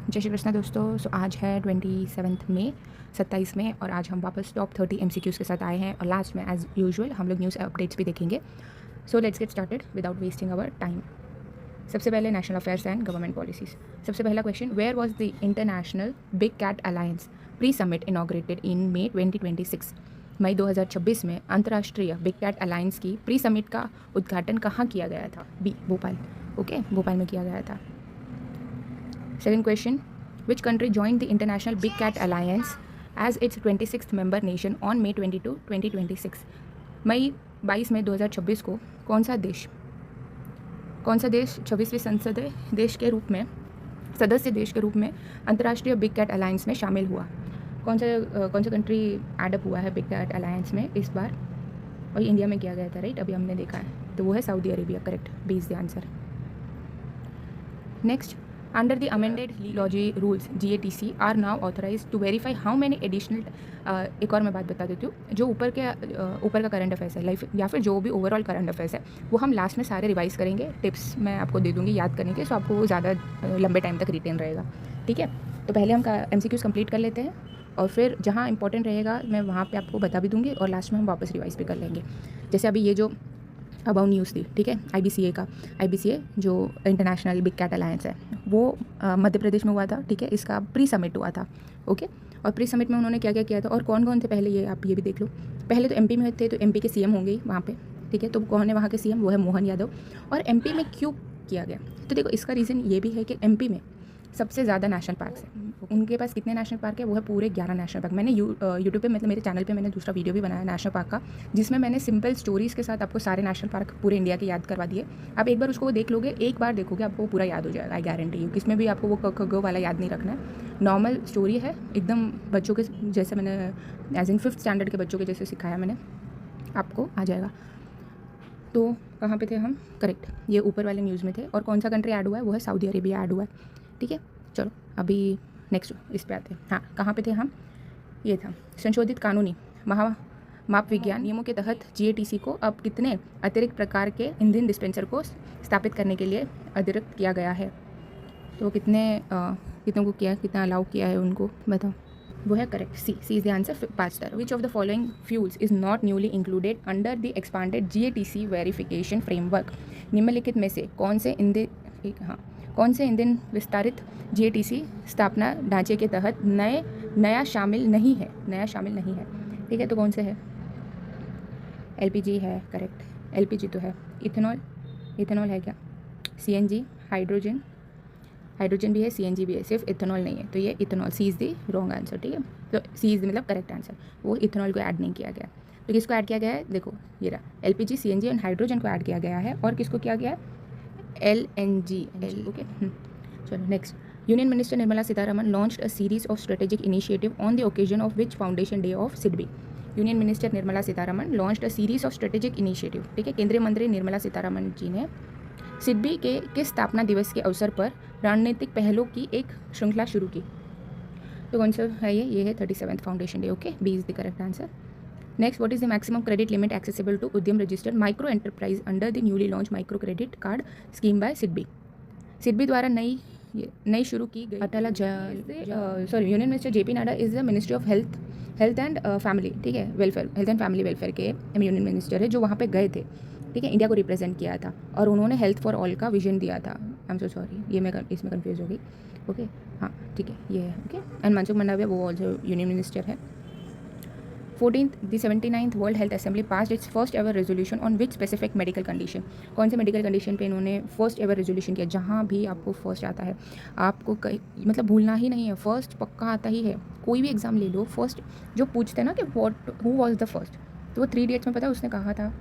जय श्री कृष्ण दोस्तों। सो आज है 27 मई 27 मई और आज हम वापस टॉप 30 MCQs के साथ आए हैं और लास्ट में एज यूजुअल हम लोग न्यूज़ अपडेट्स भी देखेंगे। So let's get started without wasting our time. सबसे पहले national affairs and government policies. सबसे पहला question, where was the international big cat alliance pre summit inaugurated in May 2026। मई 2026 में अंतर्राष्ट्रीय बिग कैट अलायंस की प्री समिट का उद्घाटन कहाँ किया गया था? बी, भोपाल। ओके, भोपाल में किया गया था। Second question, which country joined the International Big Cat Alliance as its 26th member nation on May 22, 2026? मई 22 मई 2026 को कौन सा देश 26वीं संसदीय देश के रूप में सदस्य देश के रूप में अंतर्राष्ट्रीय बिग कैट अलायंस में शामिल हुआ? कौन सा कंट्री एडअप हुआ है बिग कैट अलायंस में इस बार? और इंडिया में किया गया था, राइट? अभी हमने देखा है, तो वो है Saudi Arabia. Correct, B is the answer. Next, under the amended legality rules GATC are now authorized to verify how many additional एक और मैं बात बता देती हूँ, जो ऊपर का करंट अफेयर्स है लाइफ या फिर जो भी ओवरऑल करंट अफेयर्स है वो हम लास्ट में सारे रिवाइज करेंगे। टिप्स मैं आपको दे दूँगी याद करने के, सो आपको वो ज़्यादा लंबे टाइम तक रिटेन रहेगा। ठीक है, तो पहले हम MCQs कंप्लीट कर लेते हैं और फिर जहाँ इंपॉर्टेंट रहेगा मैं वहाँ पे आपको बता भी दूँगी और लास्ट में हम वापस रिवाइज भी कर लेंगे। जैसे अभी ये जो अबाउट न्यूज़ थी, ठीक है, IBCA जो इंटरनेशनल बिग कैट अलायंस है वो मध्य प्रदेश में हुआ था। ठीक है, इसका प्री समिट हुआ था। ओके, और प्री समिट में उन्होंने क्या क्या किया था और कौन कौन थे पहले, ये आप ये भी देख लो। पहले तो MP में थे, तो MP के CM होंगे ही वहाँ पे। ठीक है, तो कौन है वहाँ के CM? वो है मोहन यादव। और MP में क्यों किया गया? तो देखो, इसका रीज़न ये भी है कि MP में सबसे ज़्यादा नेशनल पार्क्स हैं। उनके पास कितने नेशनल पार्क है? वो है पूरे 11 नेशनल पार्क। मैंने यूट्यूब पे, मतलब मेरे चैनल पे मैंने दूसरा वीडियो भी बनाया नेशनल पार्क का, जिसमें मैंने सिंपल स्टोरीज़ के साथ आपको सारे नेशनल पार्क पूरे इंडिया के याद करवा दिए। आप एक बार उसको देख लोगे, एक बार देखोगे, आपको वो पूरा याद हो जाएगा। आई गारंटी यू, किसमें भी आपको वो क ख ग वाला याद नहीं रखना है। नॉर्मल स्टोरी है एकदम, बच्चों के जैसे मैंने एज इन 5th स्टैंडर्ड के बच्चों के जैसे सिखाया मैंने, आपको आ जाएगा। तो कहाँ पे थे हम? करेक्ट, ये ऊपर वाले न्यूज़ में थे। और कौन सा कंट्री ऐड हुआ है? वो है सऊदी अरेबिया ऐड हुआ है। ठीक है, चलो अभी नेक्स्ट इस पे आते हैं। हाँ, कहाँ पे थे हम? ये था संशोधित कानूनी माप विज्ञान नियमों के तहत GATC को अब कितने अतिरिक्त प्रकार के ईंधन डिस्पेंसर को स्थापित करने के लिए अतिरिक्त किया गया है? तो कितनों को कितना अलाउ किया है उनको, बताओ। वो है correct, C is the answer. 5 तरह। Which of the following fuels is not newly included under the expanded GATC verification framework? निम्नलिखित में से कौन से ईंधन विस्तारित GATC स्थापना ढांचे के तहत नया शामिल नहीं है? ठीक है, तो कौन से है? LPG है, करेक्ट, LPG तो है। इथेनॉल है क्या? CNG, हाइड्रोजन भी है, CNG भी है, सिर्फ इथेनॉल नहीं है। तो ये ethanol, C is the wrong answer. ठीक है, तो सी इज़ मतलब करेक्ट आंसर। वो इथेनॉल को ऐड नहीं किया गया। तो किसको ऐड किया गया है? देखो, ये रहा LPG, CNG और हाइड्रोजन को ऐड किया गया है। और किसको किया गया है? LNG। ओके, चलो next. Union minister Nirmala Sitharaman launched a series of strategic initiative on the occasion of which foundation day of SIDBI? Union minister Nirmala Sitharaman launched a series of strategic initiative. ठीक है, केंद्रीय मंत्री निर्मला सीतारमन जी ने सिडबी के किस स्थापना दिवस के अवसर पर रणनीतिक पहलों की एक श्रृंखला शुरू की? तो कौन सा है ये है 37th foundation day. Okay, B is the correct answer. Next, what is the maximum credit limit accessible to Udyam registered micro enterprise under the newly launch micro credit card scheme by SIDBI द्वारा नई शुरू की गई union minister JP Nadda is the ministry of health and family, ठीक है, welfare, health and family welfare के union minister है, जो वहाँ पे गए थे। ठीक है, इंडिया को रिप्रेजेंट किया था और उन्होंने हेल्थ फॉर ऑल का विजन दिया था। आई एम सो सॉरी, ये मैं इसमें कंफ्यूज हो गई। ओके, हाँ ठीक है, ये है। ओके, एंड मनसुख मंडाविया वो ऑल्सो यूनियन मिनिस्टर है। 14th, the 79th World Health Assembly passed its first ever resolution on which specific medical condition? कौन से मेडिकल कंडीशन पे इन्होंने फर्स्ट एवर रेजोल्यूशन किया? जहाँ भी आपको फर्स्ट आता है, आपको मतलब भूलना ही नहीं है, फर्स्ट पक्का आता ही है। कोई भी एग्जाम ले लो, फर्स्ट जो पूछते हैं ना कि हु वॉज द फर्स्ट, तो वो 3 Idiots में पता है उसने कहा था,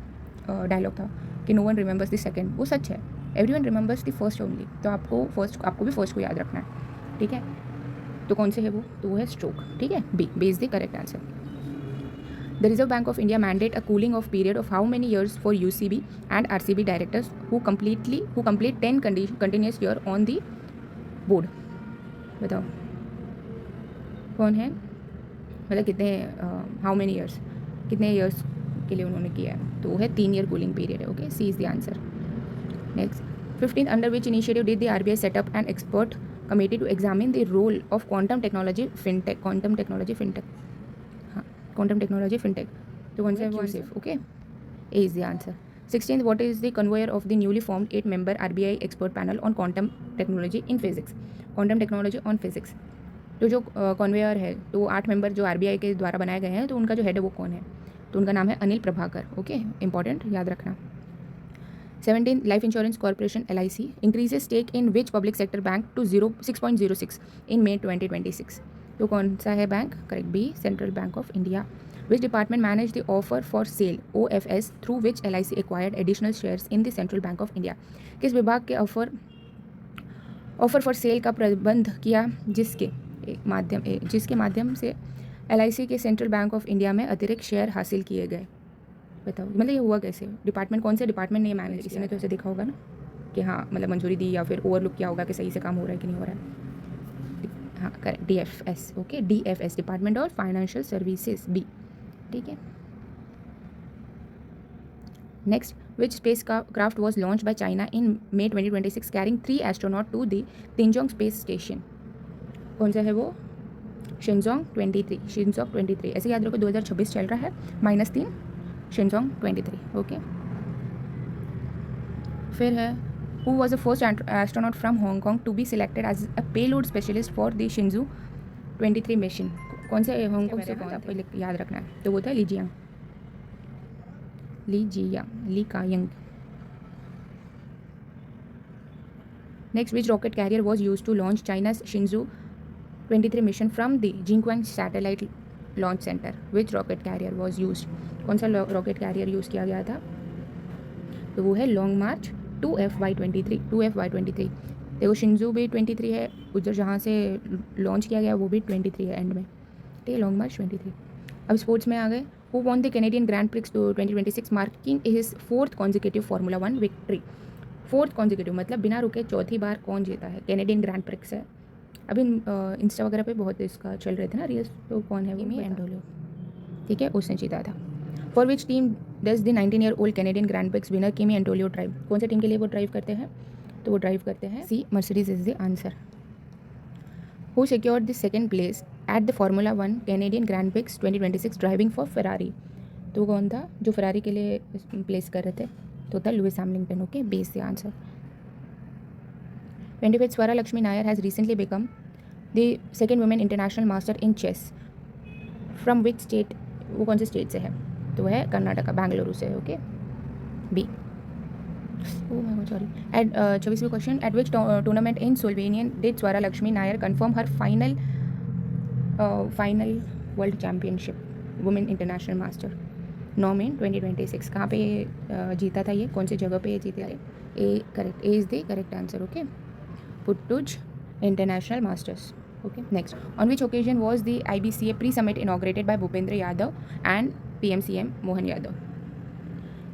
डायलॉग था कि no one remembers the second. वो सच है, everyone remembers the first only. तो आपको भी फर्स्ट को याद रखना है। ठीक है, तो कौन से है वो? तो वो है स्ट्रोक। ठीक है, B is the correct answer. The Reserve Bank of India mandate a cooling off period of how many years for UCB and RCB directors who complete 10 continuous year on the board? बताओ कौन है, मतलब कितने how many years, कितने years के लिए उन्होंने किया है? तो वो है 3 ईयर कूलिंग पीरियड है। Okay, C is the answer. Next, 15th, under which initiative did the RBI set up an expert committee to examine the role of quantum technology fintech, quantum technology fintech, हाँ quantum technology fintech, तो कौन सा है वो safe, okay, A is the answer. 16th, what is the conveyor of the newly formed 8-member RBI expert panel on quantum technology in physics? Quantum technology on physics. तो जो conveyor है, तो 8 member जो RBI के द्वारा बनाए गए हैं, तो उनका जो हेड है वो कौन है? तो उनका नाम है अनिल प्रभाकर. ओके, इंपॉर्टेंट, याद रखना. 17, Life Insurance Corporation LIC increases stake in which public sector bank to 6.06 in May 2026. तो कौन सा है बैंक? Correct, B, Central Bank of India. Which department managed the offer for sale OFS through which LIC acquired additional shares in the Central Bank of India? किस विभाग के offer for sale का प्रबंध किया जिसके माध्यम से LIC के सेंट्रल बैंक ऑफ इंडिया में अतिरिक्त शेयर हासिल किए गए? बताओ, मतलब ये हुआ कैसे? डिपार्टमेंट, कौन से डिपार्टमेंट ने मैनेज? किसी ने तो ऐसे देखा होगा ना कि हाँ, मतलब मंजूरी दी या फिर ओवरलुक किया होगा कि सही से काम हो रहा है कि नहीं हो रहा है. हाँ correct, DFS. Okay, DFS, department of financial services, B. ठीक है. Next, which space craft was launch by China in May 2026 carrying 3 astronaut to the Tiangong space station? कौन सा है वो? शिनजोंग 23. ऐसे याद रखो, 2026 चल रहा है, -3, शिनजोंग 23. ओके. फिर है, who was the first astronaut from Hong Kong to be selected as a payload specialist for the Shenzhou 23 mission? कौन से हांगकॉन्ग से कौन, आपको याद रखना है. तो वो था Li Kaying. Next, which rocket carrier was use to launch China's Shenzhou 23 mission from the Jiuquan satellite launch center? Which rocket carrier was use? कौन सा रॉकेट कैरियर यूज़ किया गया था? तो वो है लॉन्ग मार्च 2FY23. देखो, शिंजू भी 23 है, उधर जहाँ से लॉन्च किया गया वो भी 23 है एंड में. ठीक है, लॉन्ग मार्च 23. अब स्पोर्ट्स में आ गए. Who won the Canadian Grand Prix 2026 marking his 4th consecutive Formula 1 victory? 4th consecutive मतलब बिना रुके चौथी बार कौन जीता है? कैनेडियन ग्रैंड प्रिक्स है. अभी इंस्टा वगैरह पे बहुत इसका चल रहे थे ना रील्स, तो कौन है वो? किमी एंटोलियो. ठीक है, उसने जीता था. For which team does the 19-year-old Canadian Grand prix winner किमी एंटोलियो ड्राइव? कौन से टीम के लिए वो ड्राइव करते हैं? तो वो ड्राइव करते हैं C, Mercedes is the answer. Who secured the second place at the Formula 1 Canadian Grand Prix 2026 driving for Ferrari? तो कौन था जो फेरारी के लिए प्लेस कर रहे थे? तो था Lewis Hamilton. Okay, B is the answer. 25, Swara Lakshmi Nair has recently become the second women international master in chess from which state? वो कौन से स्टेट से है? तो है कर्नाटका, बेंगलुरु से. Okay, B. Oh my God, sorry. At 24वीं question, at which tournament in Slovenian did Swara Lakshmi Nair confirm her final world championship women international master 9 May 2026? कहाँ पे जीता था ये? कौन सी जगह पे जीते थे? A correct, A is the correct answer. Okay, Ptuj international masters. Okay. Next, on which occasion was the IBCA pre summit inaugurated by Bhupendra Yadav and PM-CM Mohan Yadav?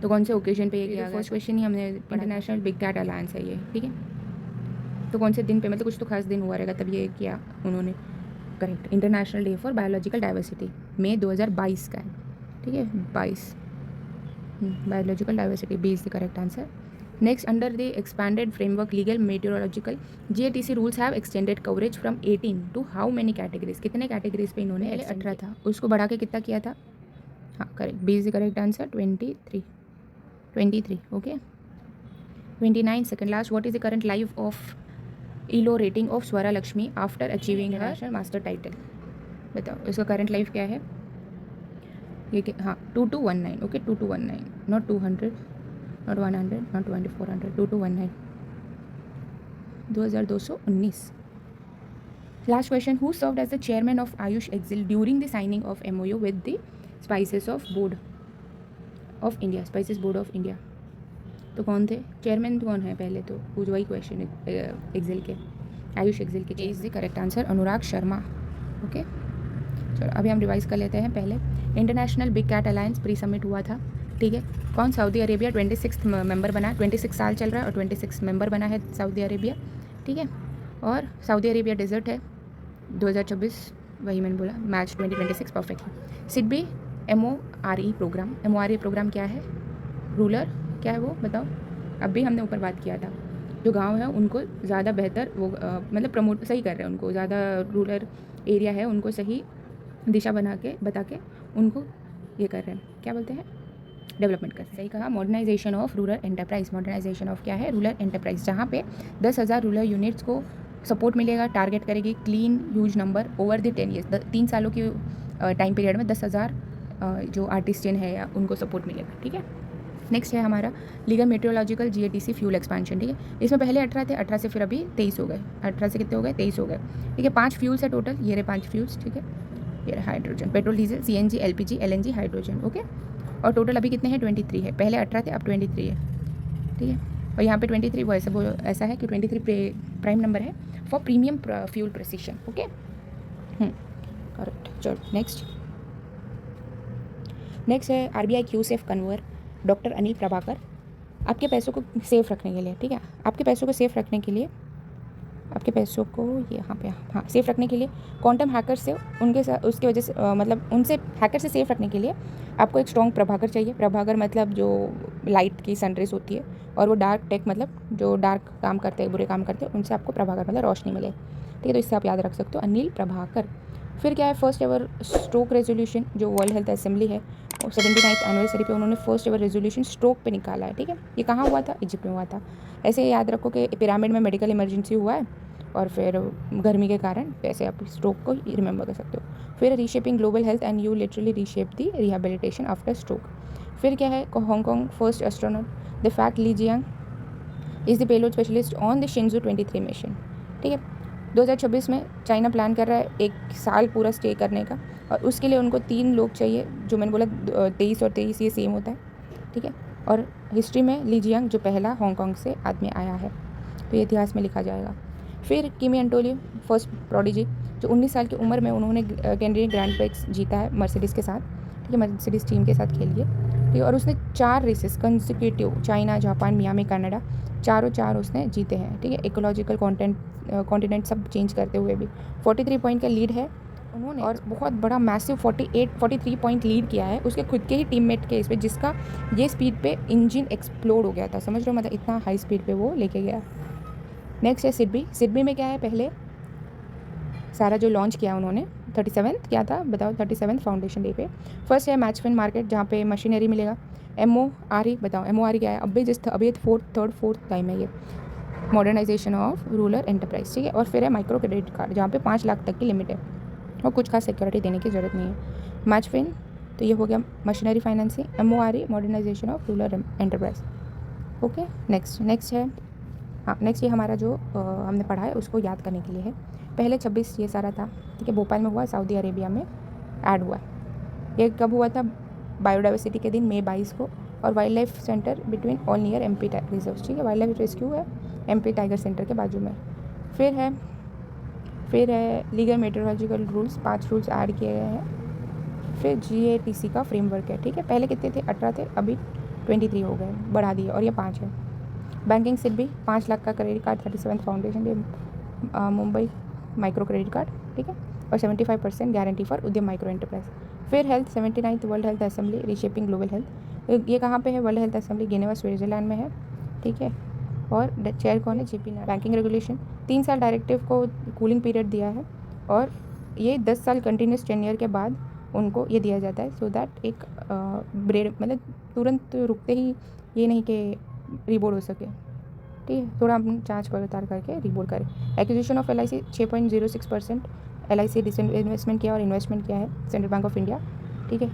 तो कौन से ओकेजन पे ये किया? फर्स्ट क्वेश्चन ही हमने, इंटरनेशनल बिग कैट अलायंस है ये. ठीक है, तो कौन से दिन पे, मतलब कुछ तो खास दिन हुआ रहेगा तब ये किया उन्होंने. Correct, International Day for Biological Diversity, May 2022 का है. ठीक है, 22. Biological diversity, B is the correct answer. Next, under the expanded framework legal metrological GATC rules have extended coverage from 18 to how many categories? कितने categories पे इन्होंने? 18 था, उसको बढ़ा के कितना किया था? हाँ correct, B is the correct answer. 23. Okay. 29, second last, what is the current life of ELO rating of Swara Lakshmi after achieving her master title? बताओ, इसका करंट लाइफ क्या है? ये हाँ 2219. Okay, 2219, not 200, not 100, not 2400, 2219, 2219. Last question, who served as the chairman of Ayush EXCIL during the signing of MOU with the spices board of India? तो कौन थे chairman? कौन है पहले? तो वही क्वेश्चन एक्सिल के, आयुष एक्सिल के. Is the correct answer Anurag Sharma. Okay, चलो अभी हम रिवाइज कर लेते हैं. पहले, international big cat alliance pre summit हुआ था. ठीक है, कौन? सऊदी अरेबिया 26th मेंबर बना. 26 साल चल रहा है और 26 मेंबर बना है सऊदी अरेबिया. ठीक है, और सऊदी अरेबिया डेजर्ट है. 2024, वही मैंने बोला, मैच 2026 परफेक्ट है. सिडबी MORE प्रोग्राम क्या है? रूलर क्या है वो बताओ? अब भी हमने ऊपर बात किया था. जो गांव है उनको ज़्यादा बेहतर वो मतलब प्रमोट सही कर रहे हैं, उनको ज़्यादा रूरल एरिया है उनको सही दिशा बता के उनको ये कर रहे हैं, क्या बोलते हैं, डेवलपमेंट कर। सही कहा, modernisation of rural enterprise. Modernisation of क्या है, रूरल एंटरप्राइज, जहाँ पे 10,000 रूरल यूनिट्स को सपोर्ट मिलेगा। टारगेट करेगी clean huge number over the 10 years, 3 सालों की टाइम पीरियड में 10,000 जो आर्टिस्टियन है या उनको सपोर्ट मिलेगा। ठीक है, नेक्स्ट है हमारा legal metrological GATC fuel expansion. ठीक है, इसमें पहले 18 थे, 18 से फिर अभी 23 हो गए। 18 से कितने हो गए, 23 हो गए। ठीक है, 5 फ्यूल्स है टोटल, ये रहे 5 फ्यूल्स। ठीक है, ये रहे hydrogen, petrol, diesel, CNG, LPG, LNG, hydrogen. Okay, और टोटल अभी कितने हैं, 23 है। पहले 18 थे, अब 23 है। ठीक है, और यहाँ पे 23 वो ऐसा है कि 23 प्राइम नंबर है for premium fuel precision. Okay, correct. चलो नेक्स्ट है RBI QSAFE Kanwar, doctor Anil Prabhakar. आपके पैसों को सेफ रखने के लिए, ठीक है, आपके पैसों को सेफ रखने के लिए, आपके पैसों को यहाँ पे हाँ सेफ रखने के लिए क्वांटम हैकर से उनके साथ उसकी वजह से मतलब उनसे हैकर से सेफ रखने के लिए आपको एक स्ट्रॉन्ग प्रभाकर चाहिए। प्रभाकर मतलब जो लाइट की सनरेज होती है, और वो डार्क टेक मतलब जो डार्क काम करते हैं, बुरे काम करते हैं, उनसे आपको प्रभाकर मतलब रोशनी मिले। ठीक है, तो इससे आप याद रख सकते हो, अनिल प्रभाकर। फिर क्या है, फर्स्ट एवर स्ट्रोक रेजोल्यूशन, जो वर्ल्ड हेल्थ असेंबली है, और 79th एनिवर्सरी पे उन्होंने फर्स्ट एवर रेजोल्यूशन स्ट्रोक पे निकाला है। ठीक है, ये कहाँ हुआ था, इजिप्ट में हुआ था। ऐसे याद रखो कि पिरामिड में मेडिकल इमरजेंसी हुआ है, और फिर गर्मी के कारण वैसे आप स्ट्रोक को रिमेंबर कर सकते हो। फिर reshaping global health and you literally reshape the rehabilitation after stroke. फिर क्या है, Hong Kong first astronaut the fact Li Jiang is the payload specialist on the Shenzhou 23 mission. ठीक है, 2026 में चाइना प्लान कर रहा है 1 साल पूरा स्टे करने का, और उसके लिए उनको 3 लोग चाहिए, जो मैंने बोला 23 और 23 ये सेम होता है। ठीक है, और हिस्ट्री में ली जियांग जो पहला हांगकॉन्ग से आदमी आया है, तो ये इतिहास में लिखा जाएगा। फिर किमी एंटोलियो फर्स्ट प्रोडिजी, जो 19 साल की उम्र में उन्होंने कैनेडियन ग्रैंड प्रिक्स जीता है मर्सिडीज़ के साथ। ठीक है, मर्सिडीज़ टीम के साथ खेलिए। ठीक है, और उसने 4 races consecutive, China, Japan, Miami, Canada, चारों उसने जीते हैं। ठीक है, इकोलॉजिकल कॉन्टिनेंट सब चेंज करते हुए भी 43 पॉइंट का लीड है उन्होंने, और बहुत बड़ा मैसिव 43 पॉइंट लीड किया है उसके खुद के ही टीममेट के इस पर, जिसका ये स्पीड पे इंजन एक्सप्लोड हो गया था। समझ लो, मतलब इतना हाई स्पीड पे वो लेके गया। नेक्स्ट है सिडबी में क्या है, पहले सारा जो लॉन्च किया उन्होंने 37th क्या था बताओ, 37th फाउंडेशन डे पे। फर्स्ट है मैचफिन मार्केट, जहाँ पे मशीनरी मिलेगा। MORE बताओ, MORE क्या है, अभी फोर्थ टाइम है ये, मॉडर्नाइजेशन ऑफ रूरल एंटरप्राइज। ठीक है, और फिर है माइक्रो क्रेडिट कार्ड, जहाँ पे 5 लाख तक की लिमिट है और कुछ खास सिक्योरिटी देने की ज़रूरत नहीं है। मैचफिन तो ये हो गया machinery financing, MORE modernisation of rural enterprise. Okay, next है हाँ, नेक्स्ट ये हमारा जो हमने पढ़ा है उसको याद करने के लिए है। पहले 26 ये सारा था। ठीक है, भोपाल में हुआ, सऊदी अरेबिया में ऐड हुआ। ये कब हुआ था, बायोडाइवर्सिटी के दिन मई 22 को, और wildlife centre between all near MP reserve. ठीक है, वाइल्ड लाइफ रेस्क्यू है MP टाइगर सेंटर के बाजू में। फिर है legal metrological rules, 5 rules add किए गए हैं। फिर GATC का फ्रेमवर्क है। ठीक है, पहले कितने थे, 18 थे, अभी 23 हो गए, बढ़ा दिए, और ये 5 है। बैंकिंग सिडबी 5 लाख का credit card, 37th foundation day, Mumbai micro credit card. ठीक है, और 75% गारंटी फॉर उद्यम माइक्रो एंटरप्राइज। फिर health 79th world health assembly reshaping global health, ये कहाँ पे है, world health assembly Geneva Switzerland में है। ठीक है, और चेयर कौन है, JP नायडू। बैंकिंग रेगुलेशन 3 साल डायरेक्टिव को कूलिंग पीरियड दिया है, और ये 10 साल कंटिन्यूस टेन्योर के बाद उनको ये दिया जाता है, सो दैट एक ब्रेड मतलब तुरंत रुकते ही ये नहीं कि रिबोर्ड हो सके। ठीक है, थोड़ा हम जाँच पड़ताल करके रिबोर्ड करें। Acquisition of LIC 6.06% LIC recent investment किया और इन्वेस्टमेंट किया है सेंट्रल बैंक ऑफ इंडिया। ठीक है,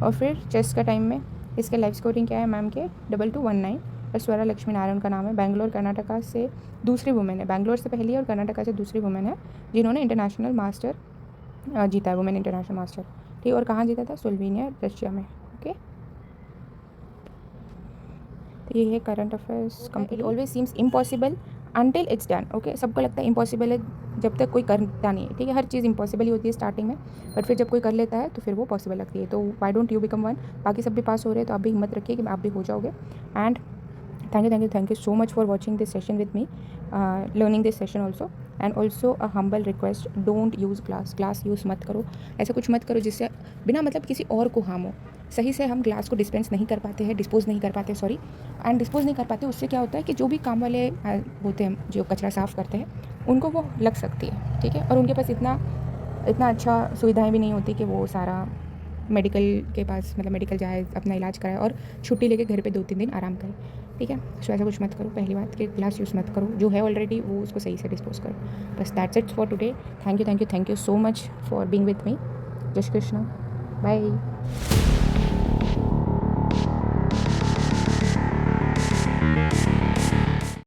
और फिर चेस का टाइम में इसके लाइफ स्कोरिंग क्या है मैम के 2219, और स्वरा लक्ष्मी नारायण का नाम है। बेंगलोर कर्नाटका से दूसरी वुमेन है, बेंगलोर से पहली और कर्नाटका से दूसरी वुमेन है जिन्होंने इंटरनेशनल मास्टर जीता है, वुमेन इंटरनेशनल मास्टर। ठीक, और कहाँ जीता था, स्लोवेनिया रशिया में। ओके, तो ये है current affairs complete. Always seems impossible until it's done. Okay, सबको लगता है इम्पॉसिबल है जब तक कोई करता नहीं है। ठीक है, हर चीज़ इम्पॉसिबल ही होती है स्टार्टिंग में, बट फिर जब कोई कर लेता है तो फिर वो पॉसिबल लगती है। तो why don't you become one. बाकी सब भी पास हो रहे हैं तो आप भी हिम्मत रखिए कि आप भी हो जाओगे। And thank you so much for watching this session with me. Learning this session also. And also a humble request, don't use glass use मत करो, ऐसा कुछ मत करो जिससे बिना मतलब किसी और को हार्म हो। सही से हम ग्लास को डिस्पेंस नहीं कर पाते हैं, डिस्पोज नहीं कर पाते, सॉरी, एंड डिस्पोज नहीं कर पाते। उससे क्या होता है कि जो भी काम वाले होते हैं जो कचरा साफ़ करते हैं उनको वो लग सकती है, ठीक है। और उनके पास इतना अच्छा सुविधाएं भी नहीं होती कि वो सारा मेडिकल के पास मतलब मेडिकल जाए, अपना इलाज कराए और छुट्टी लेके घर पे 2-3 दिन आराम करे, ठीक है। सो ऐसा कुछ मत करो। पहली बात कि ग्लास यूज़ मत करो, जो है ऑलरेडी वो उसको सही से डिस्पोज करो। बस that's it for today. Thank you so much for being with me. जय श्री कृष्ण, बाय।